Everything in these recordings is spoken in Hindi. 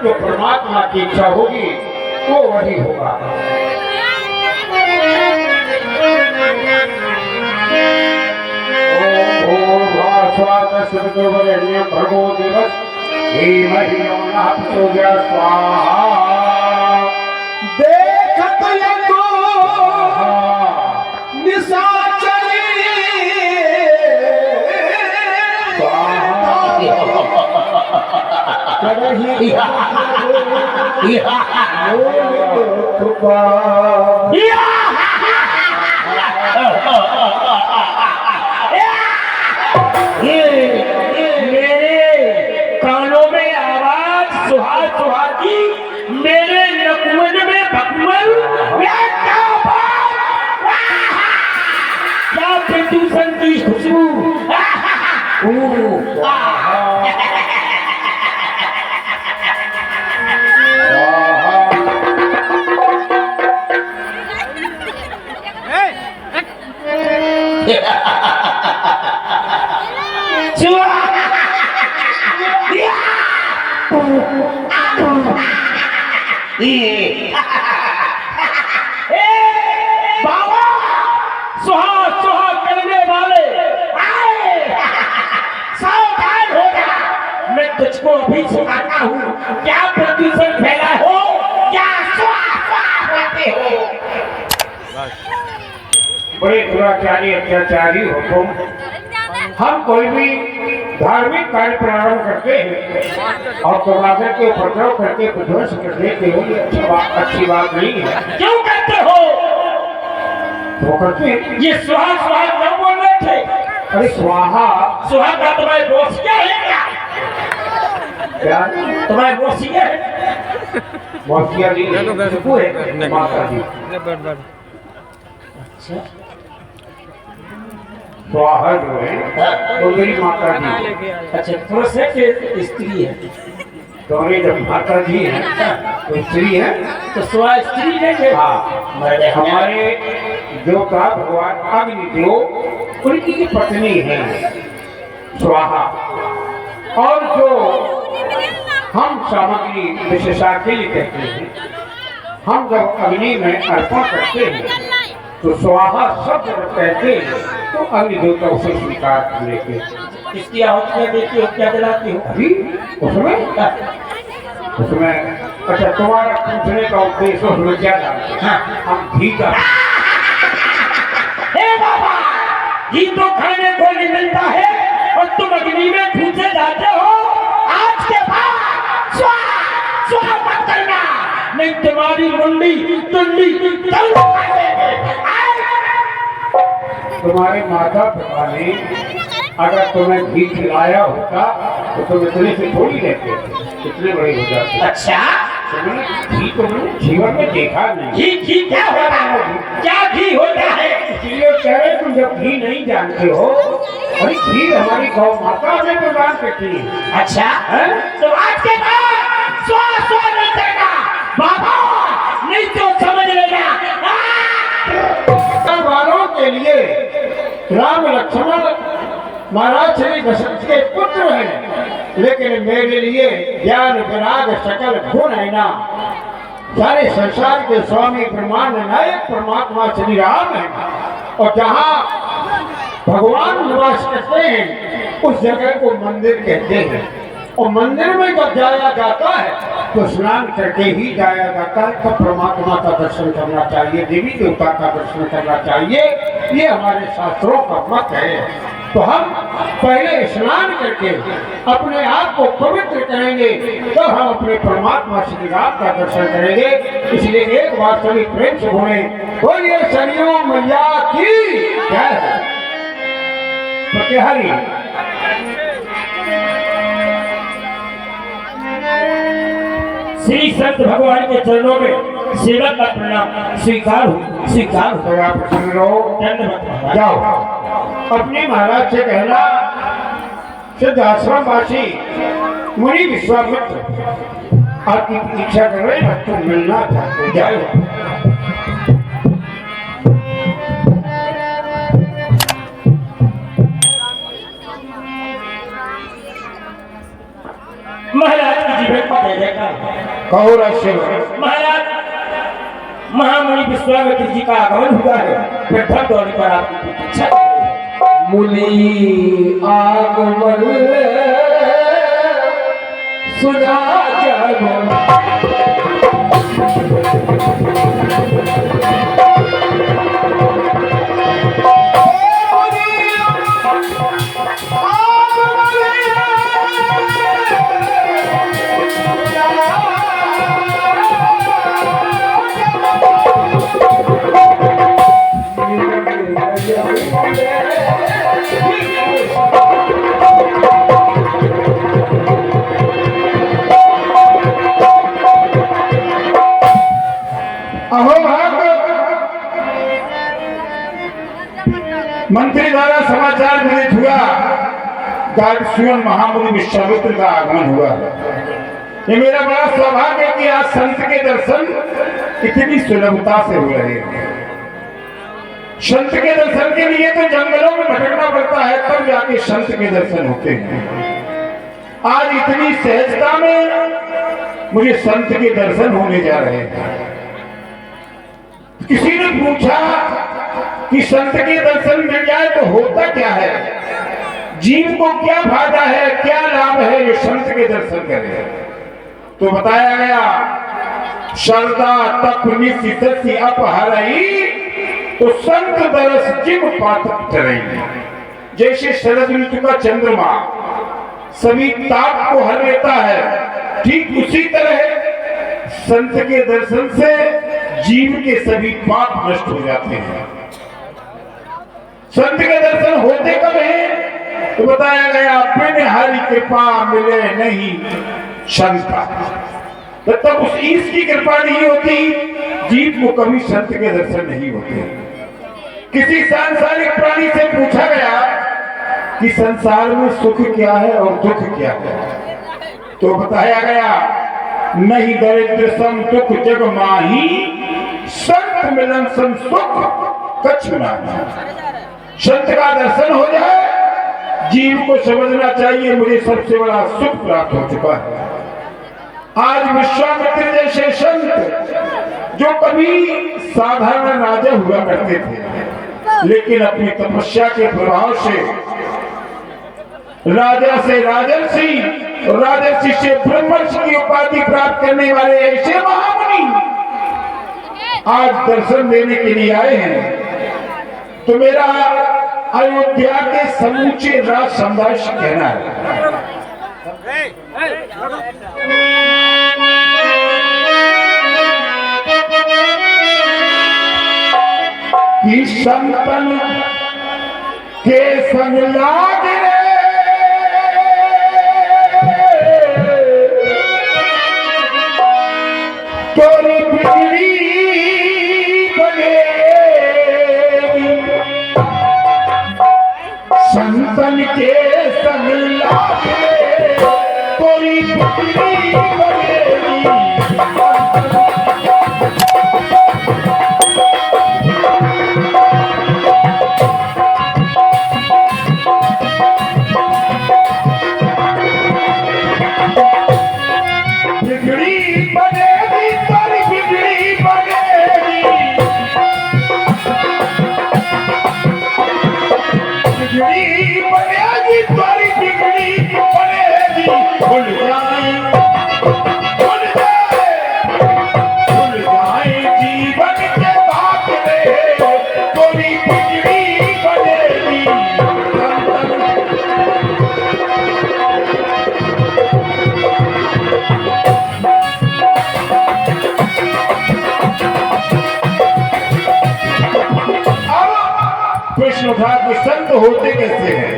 जो परमात्मा की इच्छा होगी वो वही होगा। भर्गो दिवस स्वाहा देखत लगो निशाचरी मेरे कानों में आवाज सुहाग सुहागी, मेरे नकुवन में भकमल, क्या प्रदूषण की खुशबू। बाबा सुहाग सुहाग करने वाले आए, सावधान हो जा, मैं तुझको अभी सुनाता हूँ क्या प्रदूषण फैला हो, क्या स्वाहा होते हो। बड़े दुराचारी अत्याचारी हो तुम। हम कोई भी धार्मिक कार्य प्रारंभ करते हैं और परमात्मा के उपद्रव करके विध्वंस कर देते हो, ये अच्छी बात नहीं है। क्यों करते हो? वो करते हैं। ये स्वाहा स्वाहा क्यों बोल रहे थे? अरे स्वाहा स्वाहा का तुम्हारे दोस्त क्या है? क्या तुम्हारे दोस्त क्या है? मौसिया जी है माता जी। अच्छा स्वाहा जो है वो मेरी माता जी। अच्छा पुरुष है कि स्त्री है? दोनों जब माता जी है तो स्त्री है, तो स्वाहा स्त्री है कि? हाँ, हमारे देवता भगवान अग्निदेव उनकी की पत्नी है स्वाहा। और जो हम सामग्री विशेषाखिल कहते हैं, हम जब अग्नि में अर्पण करते हैं तो स्वाहा शब्द कहते हैं तो अग्नि देवता उसे स्वीकार कर लेते हैं। इसकी आहुति में देती हो, क्या जलाती हो? अभी उसमें अच्छा तुम्हारा पूछने का उद्देश्य उसमें क्या डालते हैं? हम घी का। हे बाबा, घी तो खाने को नहीं मिलता है और तुम अग्नि में पूछे जाते हो। आज के बाद स्वाहा स्वाहा मत करना, नहीं तुम्हारी मुंडी टुंडी तुम्हारे माता पिता ने अगर तुम्हें घी खिलाया होता तो तुम इतने से थोड़ी रहते, इतने बड़े हो जाते। अच्छा तुमने घी तो जीवन में देखा नहीं। घी घी क्या होता है? क्या घी होता है? इसलिए कह रहे तुम जब घी नहीं जानते हो, अरे घी हमारी गौ माता हमें प्रदान करती है। अच्छा है? तो आज के बाद स्वाहा स्वाहा नहीं करना बाबा, नहीं तो समझ लेना। वालों के लिए राम लक्ष्मण महाराज श्री दशरथ के पुत्र हैं, लेकिन मेरे लिए ज्ञान विराग सकल गुण है ना। सारे संसार के स्वामी ब्रह्मांड नायक परमात्मा श्री राम है, और जहाँ भगवान निवास करते हैं उस जगह को मंदिर कहते हैं। और मंदिर में जब जाया जाता है तो स्नान करके ही जाया जाता है, तब परमात्मा का दर्शन करना चाहिए, देवी देवता का दर्शन करना चाहिए, ये हमारे शास्त्रों का मत है। तो हम पहले स्नान करके अपने आप को पवित्र करेंगे, तो हम अपने परमात्मा श्री राम का दर्शन करेंगे। इसलिए एक बार सभी प्रेम से बोलिए सरयू मैया की जय। प्रतिहारी श्री संत भगवान के चरणों में सेवा का प्रणाम स्वीकार हो जाओ। अपने महाराज से कहना, सिद्ध आश्रम वासी मुनि विश्वामित्र आपकी प्रतीक्षा कर रहे हैं, तुम मिलना चाहते जाओ। महाराज की जीवन पर कहो रहस्य। महाराज महामुनि विश्वामित्र जी का आगमन हुआ है। फिर धन दौड़ने पर आपकी प्रतीक्षा कर रहे हैं। मुनि आगमन सुना मंत्री द्वारा समाचार विदित हुआ, स्वयं महामुनि विश्वामित्र का आगमन हुआ। ये मेरा बड़ा सौभाग्य है कि आज संत के दर्शन इतनी सुलभता से हो रहे हैं। संत के दर्शन के लिए तो जंगलों में भटकना पड़ता है, तब जाके संत के दर्शन होते हैं। आज इतनी सहजता में मुझे संत के दर्शन होने जा रहे हैं। किसी ने पूछा कि संत के दर्शन मिल जाए तो होता क्या है, जीव को क्या फायदा है, क्या लाभ है जो संत के दर्शन करे। तो बताया गया श्रद्धा तप निश्चित अपहरई तो संत दरस जिम पातक चढ़ेगी। जैसे शरद ऋतु का चंद्रमा सभी ताप को हर लेता है, ठीक उसी तरह संत के दर्शन से जीव के सभी पाप नष्ट हो जाते हैं। संत के दर्शन होते कब है तो बताया गया बिन हरि कृपा मिले नहीं संता। तब उस ईश की कृपा नहीं होती, जीव को कभी संत के दर्शन नहीं होते। किसी सांसारिक प्राणी से पूछा गया कि संसार में सुख क्या है और दुख क्या है, तो बताया गया नहीं दरिद्र सम दुख जग माही संत मिलन सम सुख कछु नाही। संत का दर्शन हो जाए, जीव को समझना चाहिए मुझे सबसे बड़ा सुख प्राप्त हो चुका है। आज विश्वामित्र जैसे संत जो कभी साधारण राजा हुआ करते थे, लेकिन अपनी तपस्या के प्रभाव से राजा से राजर्षि, राजर्षि से ब्रह्मर्षि की उपाधि प्राप्त करने वाले ऐसे महामुनि आज दर्शन देने के लिए आए हैं। तो मेरा अयोध्या के समूचे राज समुदाय से कहना है कि संतन के संग लाग रे तोरी बिजली संतन के संग लागे तोरी बिजली बनेगी। बिजली बनेगी तोरी बिजली बनेगी, बिजली बनेगी तोरी बिजली बनेगी। भूल जाए जीवन के बात रे तोरी बिजली बनेगी। प्रश्न उठा कि संत होते कैसे हैं?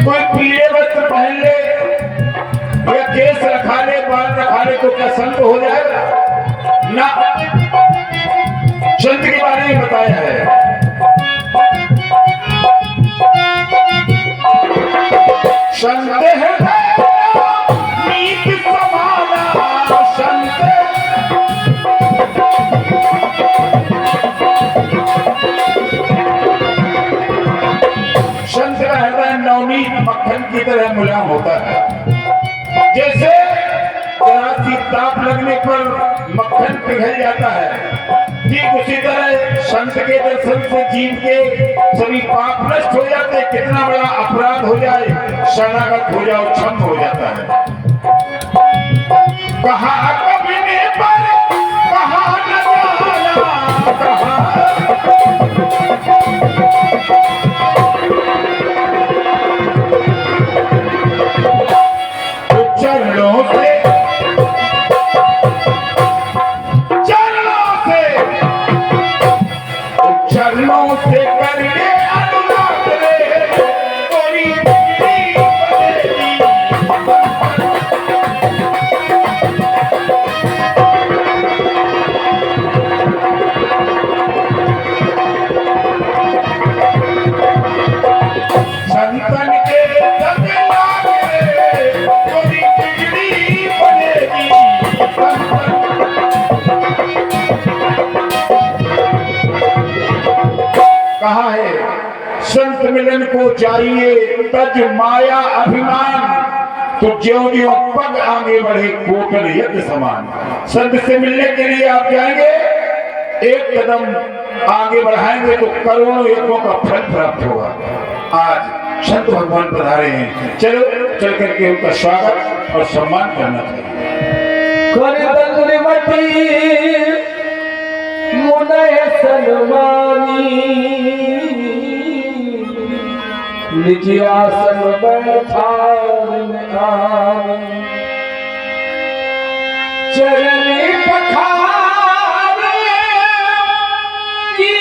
कोई पीले वस्त्र पहन ले या केस रखा ले, बाल रखा ले तो क्या संत हो जाएगा? ना, संत के बारे में बताया है संत है नीति समाना संत संत का हृदय नवनीत मक्खन की तरह मुलायम होता है। जैसे जरा सी ताप लगने पर मक्खन पिघल जाता है, ठीक उसी तरह संत के दर्शन से जीव के सभी पाप नष्ट हो जाते। कितना बड़ा अपराध हो जाए, शरणागत हो जाओ, क्षम हो जाता है। कहा कभी ने पर कहा न जाना, कहा चरणों से करके अनुराग रे कोई बिगड़ी बनेगी। संतन के संग लाग रे कोई बिगड़ी बनेगी। कहा है संत मिलन को चाहिए तज माया अभिमान, तो ज्यों ज्यों पग आगे बढ़े कोटल यज्ञ समान। संत से मिलने के लिए आप जाएंगे, एक कदम आगे बढ़ाएंगे तो करोड़ों यज्ञों का फल प्राप्त होगा। आज संत भगवान पधारे हैं, चलो चल करके उनका स्वागत और सम्मान करना चाहिए। मुनय सलमानी निज आसन बैठान चरण पखारे की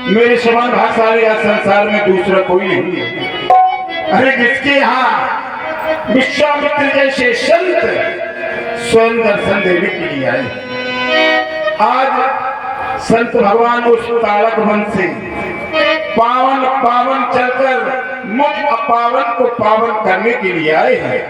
मेरे समान भाग्यशाली आज संसार में दूसरा कोई नहीं है। अरे जिसके यहाँ विश्वामित्र जैसे संत स्वयं दर्शन देने के लिए आए। आज संत भगवान उस ताड़क वन से पावन चलकर मुझ अपावन को पावन करने के लिए आए हैं।